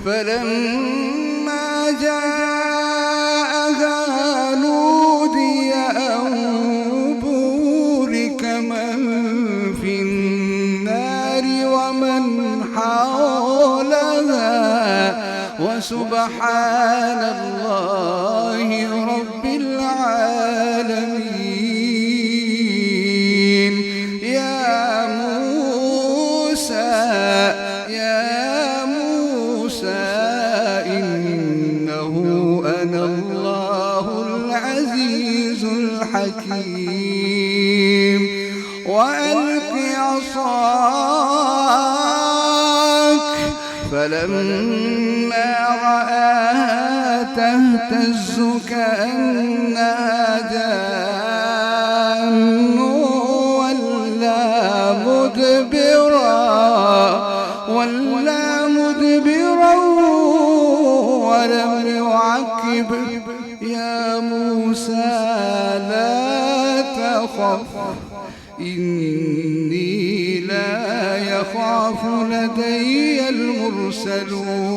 فلما جاءها نودي أن بورك من في النار ومن حولها وسبحان الله رب العالمين. يا موسى إنه أنا الله العزيز الحكيم. وألق عصاك فلما رآها تهتز كأنها جان ولا مدبرا ولم يعقب. يا موسى لا تخف إني لا يخاف لدي المرسلون.